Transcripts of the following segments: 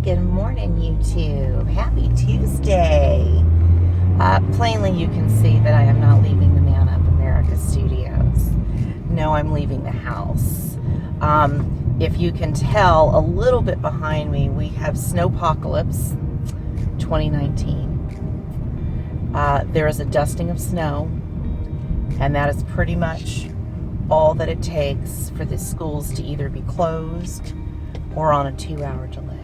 Good morning, YouTube. Happy Tuesday. Plainly, you can see that I am not leaving the Man Up America studios. No, I'm leaving the house. If you can tell a little bit behind me, we have Snowpocalypse 2019. There is a dusting of snow, and that is pretty much all that it takes for the schools to either be closed or on a 2-hour delay.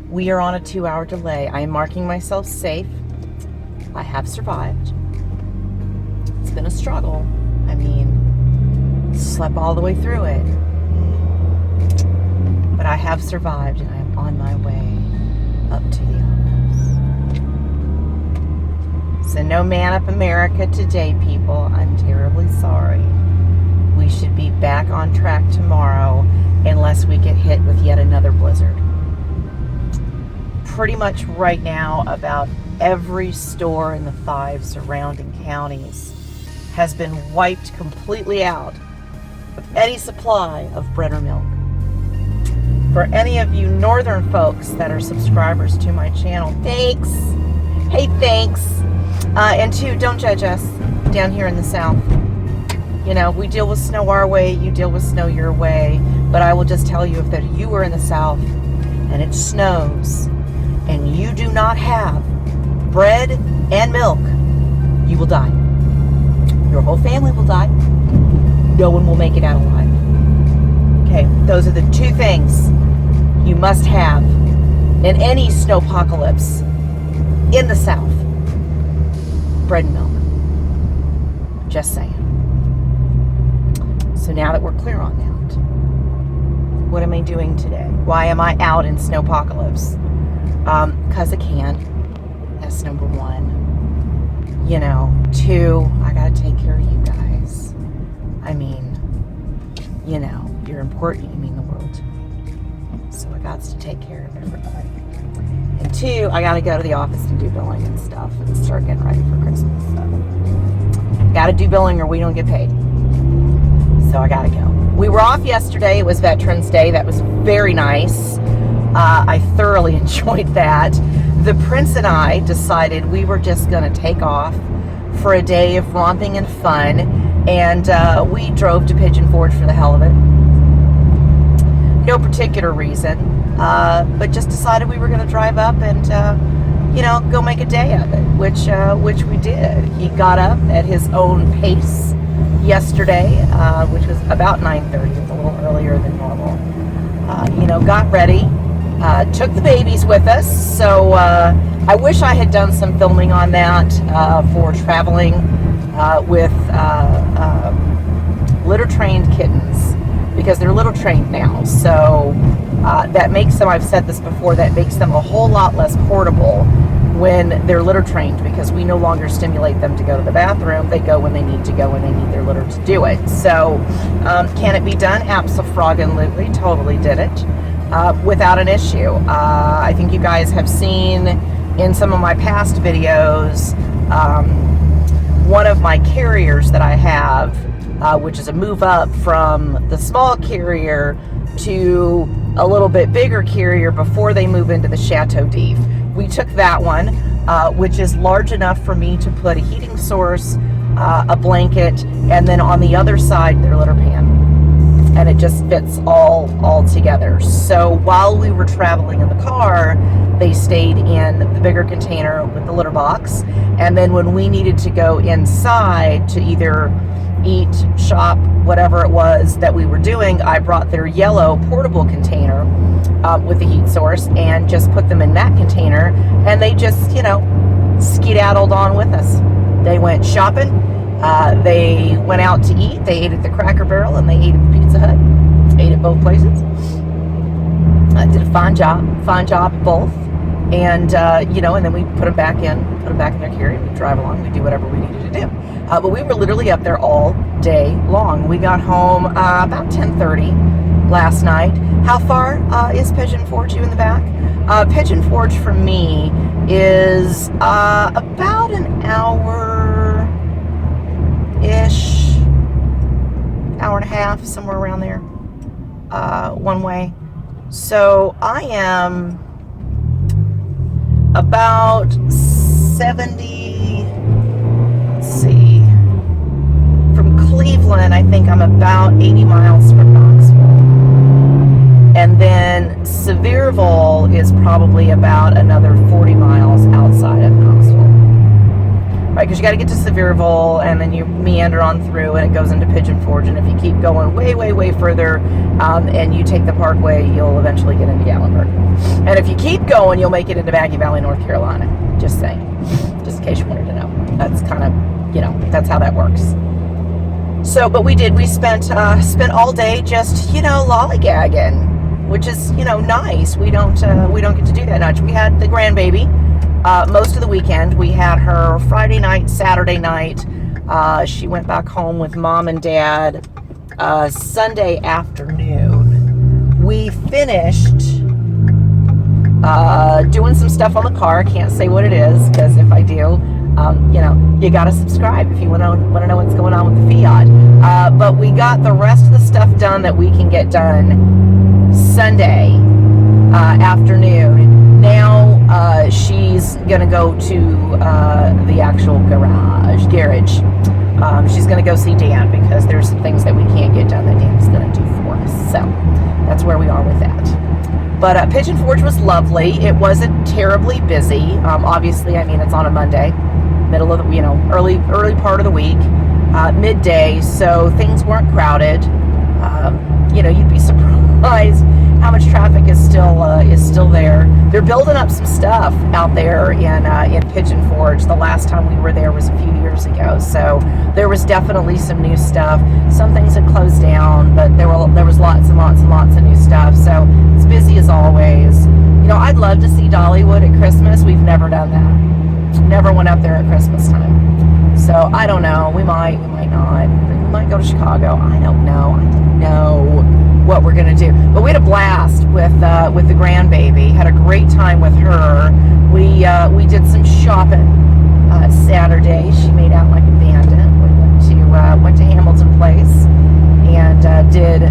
We are on a 2-hour delay. I am marking myself safe. I have survived. It's been a struggle. I mean, slept all the way through it. But I have survived, and I am on my way up to the office. So no Man Up America today, people. I'm terribly sorry. We should be back on track tomorrow unless we get hit with yet another blizzard. Pretty much right now, about every store in the 5 surrounding counties has been wiped completely out of any supply of bread or milk. For any of you northern folks that are subscribers to my channel, thanks. Hey, thanks. And two, don't judge us down here in the south. You know, we deal with snow our way, you deal with snow your way. But I will just tell you, if that you are in the south and it snows and you do not have bread and milk, you will die. Your whole family will die. No one will make it out alive. Okay, those are the 2 things you must have in any snowpocalypse in the south. Bread and milk. Just saying. So now that we're clear on that, what am I doing today? Why am I out in Snowpocalypse? Because I can. That's number 1. You know, 2, I gotta take care of you guys. I mean, you know, you're important. You mean the world to me. So I got to take care of everybody. And 2, I gotta go to the office and do billing and stuff and start getting ready for Christmas. So, gotta do billing or we don't get paid. So I gotta go. We were off yesterday. It was Veterans Day. That was very nice. I thoroughly enjoyed that. The Prince and I decided we were just gonna take off for a day of romping and fun, and we drove to Pigeon Forge for the hell of it. No particular reason, but just decided we were gonna drive up and you know, go make a day of it, which we did. He got up at his own pace yesterday, which was about 9:30. It was a little earlier than normal. You know, got ready, took the babies with us. So I wish I had done some filming on that for traveling with litter-trained kittens, because they're litter-trained now. So that makes them, I've said this before, that makes them a whole lot less portable when they're litter trained, because we no longer stimulate them to go to the bathroom. They go when they need to go, when they need their litter to do it. So can it be done? Abso-froggen-lutely, totally did it without an issue. I think you guys have seen in some of my past videos, one of my carriers that I have, which is a move up from the small carrier to a little bit bigger carrier before they move into the Chateau d'If. We took that one, which is large enough for me to put a heating source, a blanket, and then on the other side, their litter pan. And it just fits all together. So while we were traveling in the car, they stayed in the bigger container with the litter box. And then when we needed to go inside to either eat, shop, whatever it was that we were doing, I brought their yellow portable container with the heat source and just put them in that container, and they just, you know, skedaddled on with us. They went shopping, they went out to eat, they ate at the Cracker Barrel, and they ate at the Pizza Hut. Ate at both places. I did a fine job at both. And, you know, and then we put them back in their carrier, we drive along, we do whatever we needed to do. But we were literally up there all day long. We got home about 10:30 last night. How far is Pigeon Forge, you in the back? Pigeon Forge for me is about an hour-ish, hour and a half, somewhere around there, one way. So I am about 70, let's see, from Cleveland, I think I'm about 80 miles from Knoxville. And then Sevierville is probably about another 40 miles outside of Knoxville. Right, because you got to get to Sevierville, and then you meander on through, and it goes into Pigeon Forge. And if you keep going way, way, way further, and you take the Parkway, you'll eventually get into Gatlinburg. And if you keep going, you'll make it into Maggie Valley, North Carolina. Just saying, just in case you wanted to know. That's kind of, that's how that works. So, but we spent all day just, lollygagging, which is, nice. We don't get to do that much. We had the grandbaby most of the weekend. We had her Friday night, Saturday night. She went back home with mom and dad Sunday afternoon. We finished doing some stuff on the car. I can't say what it is, because if I do, you got to subscribe if you want to know what's going on with the Fiat. But we got the rest of the stuff done that we can get done Sunday afternoon. Now she's going to go to the actual garage. She's going to go see Dan, because there's some things that we can't get done that Dan's going to do for us. So that's where we are with that. But Pigeon Forge was lovely. It wasn't terribly busy. Obviously, it's on a Monday, middle of the, early part of the week, midday, so things weren't crowded. You'd be surprised how much traffic is still there. They're building up some stuff out there in Pigeon Forge. The last time we were there was a few years ago, so there was definitely some new stuff. Some things had closed down, but there was lots and lots and lots of new stuff. So it's busy as always. I'd love to see Dollywood at Christmas. We've never done that. Never went up there at Christmas time. So I don't know. We might not. We might go to Chicago. I don't know. I don't know what we're gonna do. But we had a blast with the grandbaby. Had a great time with her. We did some shopping Saturday. She made out like a bandit. We went to Hamilton Place and did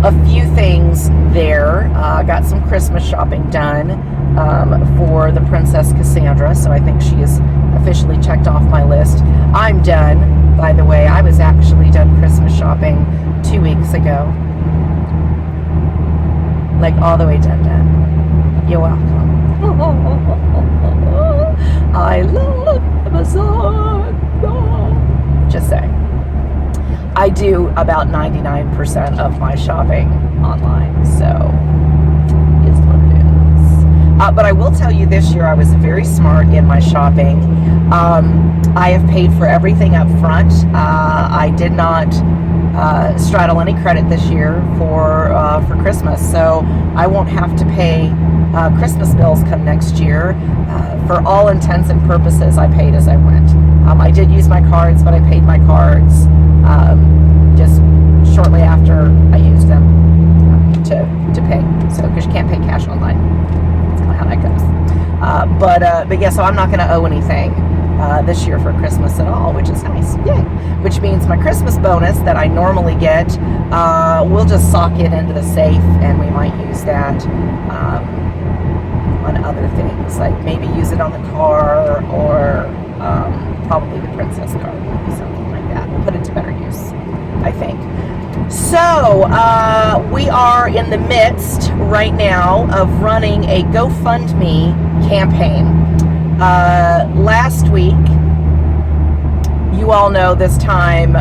a few things there. Got some Christmas shopping done for the Princess Cassandra, so I think she is officially checked off my list. I'm done, by the way. I was actually done Christmas shopping 2 weeks ago. Like all the way done. You're welcome. I love Amazon. Just saying. I do about 99% of my shopping online, so is what it is. But I will tell you, this year I was very smart in my shopping. I have paid for everything up front. I did not straddle any credit this year for Christmas, so I won't have to pay Christmas bills come next year. For all intents and purposes, I paid as I went. I did use my cards, but I paid my cards just shortly after I used them to pay. So, because you can't pay cash online. That's kind of how that goes. But yeah, so I'm not going to owe anything this year for Christmas at all, which is nice. Yay! Which means my Christmas bonus that I normally get, we'll just sock it into the safe, and we might use that on other things, like maybe use it on the car, or probably the princess card, maybe something like that. We'll put it to better use, I think. So we are in the midst right now of running a GoFundMe campaign. Last week, you all know this time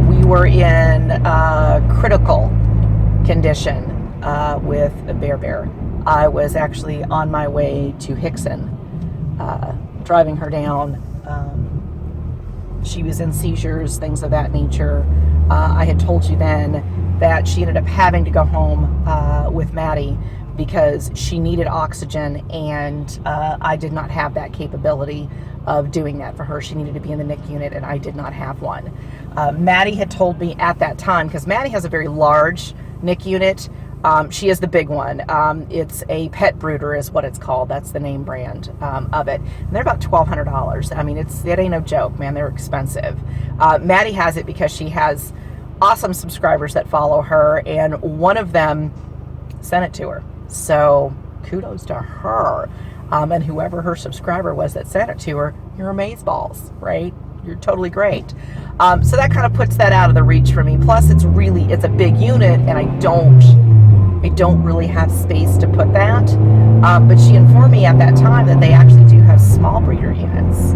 we were in critical condition with a bear. I was actually on my way to Hixon, driving her down. She was in seizures, things of that nature. I had told you then that she ended up having to go home with Maddie because she needed oxygen, and I did not have that capability of doing that for her. She needed to be in the NICU unit, and I did not have one. Maddie had told me at that time, because Maddie has a very large NICU unit. She is the big one. It's a Pet Brooder is what it's called. That's the name brand of it. And they're about $1,200. I mean, it ain't no joke, man. They're expensive. Maddie has it because she has awesome subscribers that follow her, and one of them sent it to her. So kudos to her. And whoever her subscriber was that sent it to her, you're amazeballs, right? You're totally great. So that kind of puts that out of the reach for me. Plus, it's a big unit, and I don't really have space to put that. But she informed me at that time that they actually do have small breeder units,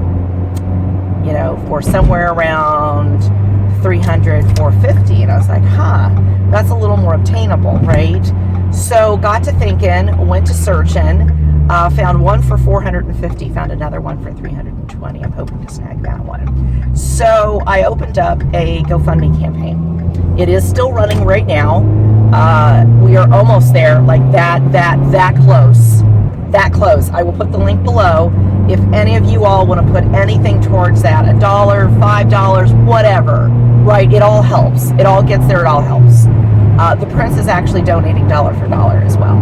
you know, for somewhere around 300, 450. And I was like, that's a little more obtainable, right? So got to thinking, went to searching, found one for 450, found another one for 320. I'm hoping to snag that one. So I opened up a GoFundMe campaign. It is still running right now. We are almost there, like that close. That close. I will put the link below. If any of you all want to put anything towards that, $1, $5, whatever, right? It all helps. It all gets there. It all helps. The Prince is actually donating dollar for dollar as well,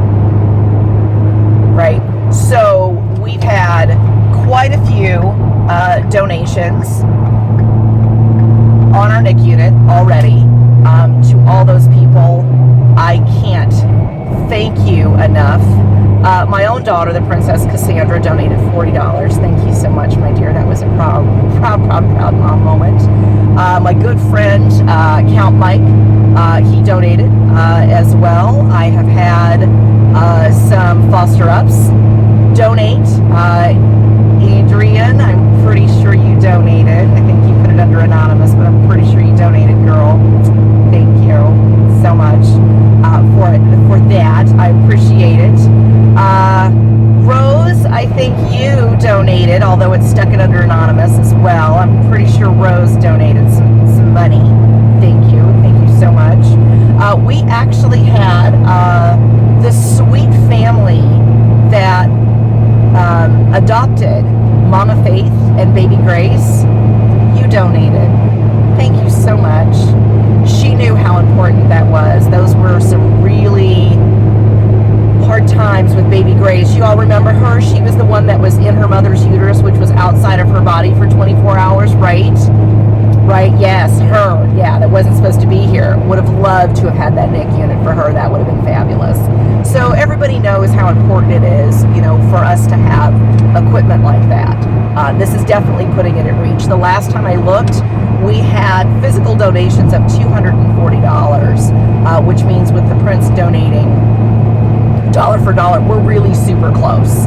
right? So we've had quite a few donations on our NICU unit already. To all those people, I can't thank you enough. My own daughter, the Princess Cassandra, donated $40. Thank you so much, my dear. That was a proud mom moment. My good friend, Count Mike, he donated as well. I have had some foster ups donate. Adrian, I'm pretty sure you donated. I think you put it under anonymous, but I'm pretty sure you donated, girl. Thank you so much for that. I appreciate it. Rose, I think you donated, although it's stuck it under anonymous as well. I'm pretty sure Rose donated some money. Thank you so much. We actually had this sweet family that adopted Mama Faith and Baby Grace. You donated. Thank you so much. She knew how important that was. Those were some really hard times with Baby Grace. You all remember her? She was the one that was in her mother's uterus, which was outside of her body for 24 hours, right? Right, yes, her. Yeah, that wasn't supposed to be here. Would have loved to have had that NICU unit for her. That would have been fabulous. So everybody knows how important it is, you know, for us to have equipment like that. This is definitely putting it at reach. The last time I looked, we had physical donations of $240, which means with the Prince donating dollar for dollar, we're really super close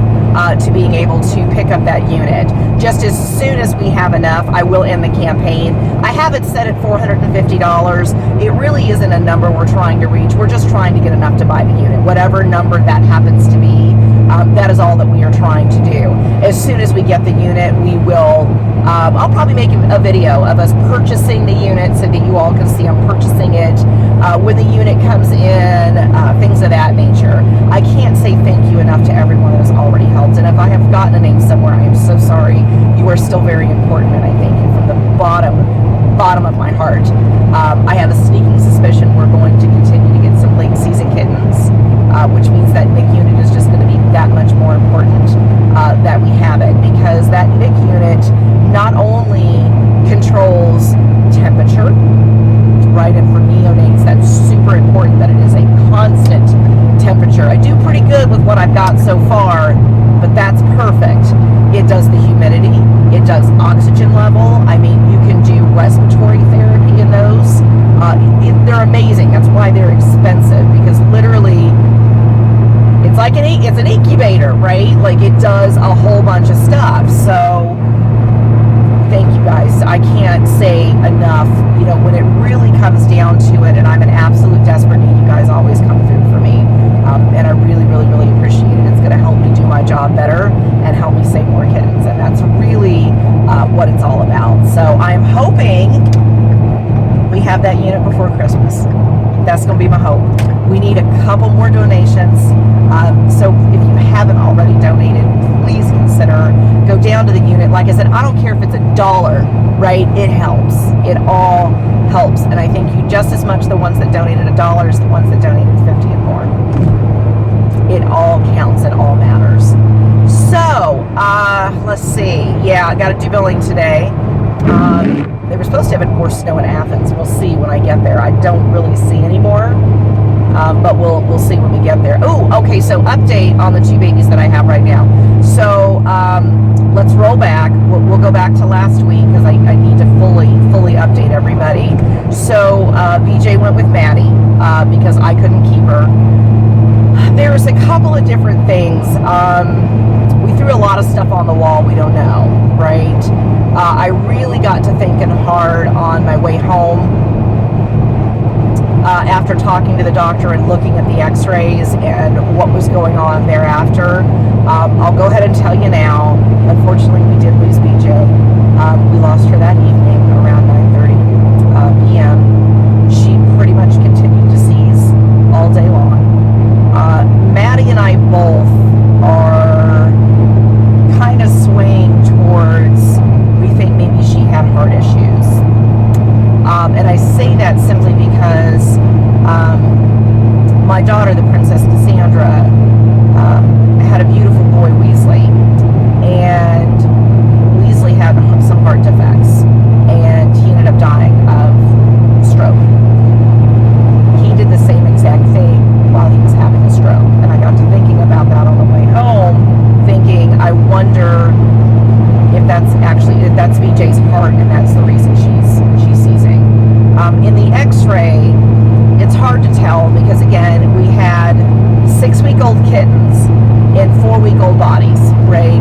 to being able to pick up that unit. Just as soon as we have enough, I will end the campaign. I have it set at $450. It really isn't a number we're trying to reach. We're just trying to get enough to buy the unit. Whatever number that happens to be, that is all that we are trying to do. As soon as we get the unit, we will, I'll probably make a video of us purchasing the unit so that you all can see I'm purchasing it. When the unit comes in, things of that nature. I can't say thank you enough to everyone that has already helped. And if I have forgotten a name somewhere, I am so sorry. You are still very important, and I thank you from the bottom of my heart. I have a sneaking suspicion we're going to continue to get some late season kittens, which means that NIC unit is just going to be that much more important that we have it, because that NIC unit not only controls temperature, right, and for neonates that's super important that it is a constant temperature. I do pretty good with what I've got so far, but that's perfect. It does the humidity, it does oxygen level. I mean, you can do respiratory therapy in those. They're amazing. That's why they're expensive, because literally it's like it's an incubator, right? Like, it does a whole bunch of stuff. So thank you guys. I can't say enough. You know, when it really comes down to it, and I'm in absolute desperate need, you guys always come through for me. And I really, really, really appreciate it. It's going to help me do my job better and help me save more kittens. And that's really what it's all about. So I am hoping we have that unit before Christmas. That's going to be my hope. We need a couple more donations. So if you haven't already donated, please consider, go down to the unit. Like I said, I don't care if it's $1, right? It helps. It all helps. And I thank you just as much the ones that donated $1 as the ones that donated 50 and more. It all counts. It all matters. So, let's see. Yeah, I got to do billing today. They were supposed to have more snow in Athens. We'll see when I get there. I don't really see any more. But we'll see when we get there. Oh, okay, so update on the 2 babies that I have right now. So let's roll back. We'll go back to last week because I need to fully update everybody. So BJ went with Maddie because I couldn't keep her. There's a couple of different things. We threw a lot of stuff on the wall we don't know, right? I really got to thinking hard on my way home after talking to the doctor and looking at the x-rays and what was going on thereafter. I'll go ahead and tell you now, unfortunately we did lose BJ. We lost her that evening around 9:30 p.m. She pretty much continued to seize all day long. Maddie and I both are kind of swaying towards, we think maybe she had heart issues. And I say that simply because my daughter, the Princess Cassandra, had a beautiful boy, Weasley, and Weasley had some heart defects, and he ended up dying of stroke. He did the same exact thing while he was having a stroke, and I got to thinking about that on the way home, thinking, I wonder if that's BJ's heart, and that's the reason she's seizing. In the x-ray, it's hard to tell because, again, we had 6-week-old kittens in 4-week-old bodies, right?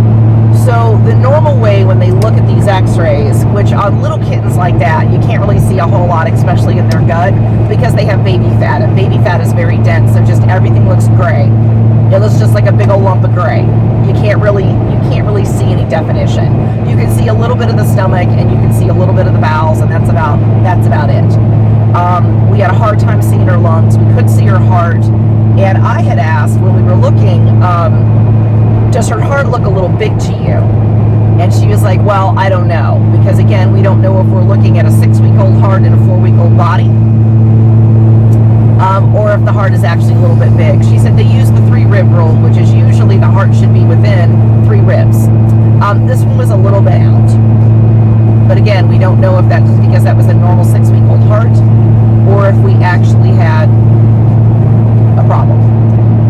So the normal way when they look at these x-rays, which on little kittens like that, you can't really see a whole lot, especially in their gut, because they have baby fat, and baby fat is very dense, so just everything looks gray. It looks just like a big old lump of gray. You can't really see any definition. You can see a little bit of the stomach, and you can see a little bit of the bowels, and that's about it. We had a hard time seeing her lungs. We couldn't see her heart, and I had asked when we were looking, does her heart look a little big to you? And she was like, well, I don't know, because again, we don't know if we're looking at a 6-week-old heart in a 4-week-old body, or if the heart is actually a little bit big. She said they use the 3-rib rule, which is usually the heart should be within 3 ribs. This one was a little bit out. But again, we don't know if that's because that was a normal 6-week-old heart, or if we actually had a problem.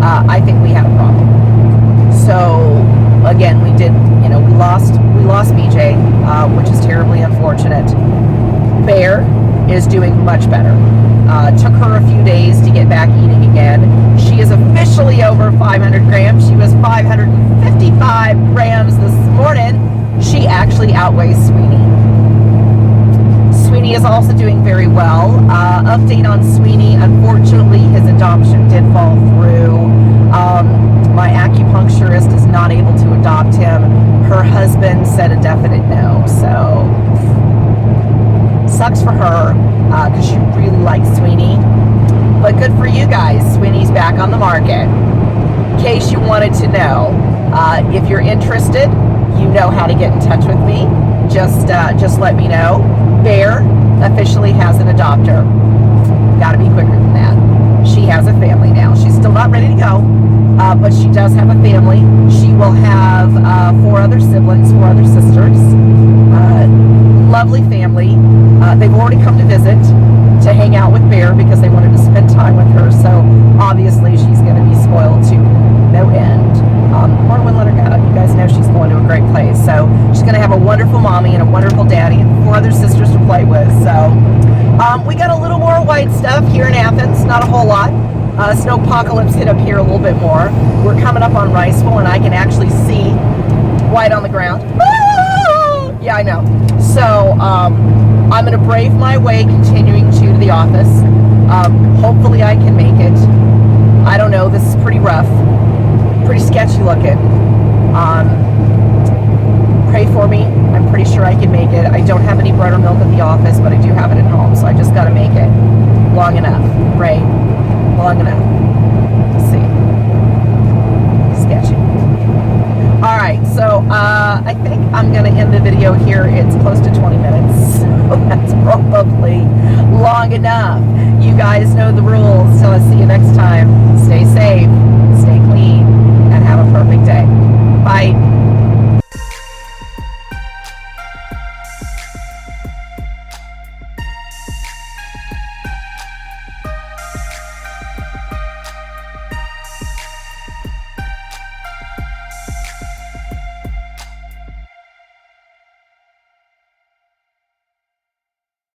I think we had a problem. So again, we did, we lost BJ, which is terribly unfortunate. Bear is doing much better. Took her a few days to get back eating again. She is officially over 500 grams. She was 555 grams this morning. She actually outweighs Sweeney. Sweeney is also doing very well. Update on Sweeney. Unfortunately, his adoption did fall through. My acupuncturist is not able to adopt him. Her husband said a definite no. So, sucks for her because she really likes Sweeney. But good for you guys. Sweeney's back on the market. In case you wanted to know, if you're interested, you know how to get in touch with me. Just let me know. Bear officially has an adopter. Got to be quicker than that. She has a family now. She's still not ready to go, but she does have a family. She will have 4 other siblings, 4 other sisters. Lovely family. They've already come to visit to hang out with Bear because they wanted to spend time with her. So obviously she's going to be spoiled to no end. Marwin let her go. You guys know she's going to a great place. So she's going to have a wonderful mommy and a wonderful daddy and 4 other sisters to play with. So we got a little more white stuff here in Athens. Not a whole lot. Snowpocalypse hit up here a little bit more. We're coming up on Riceville, and I can actually see white on the ground. Yeah, I know. So I'm going to brave my way continuing to the office. Hopefully I can make it. I don't know. This is pretty rough. Pretty sketchy looking. Pray for me. I'm pretty sure I can make it. I don't have any bread or milk at the office, but I do have it at home, so I just got to make it long enough, right? Long enough. Let's see. Sketchy. All right, so I think I'm going to end the video here. It's close to 20 minutes, so that's probably long enough. You guys know the rules, so I'll see you next time. Stay safe, stay clean, and have a perfect day. Bye.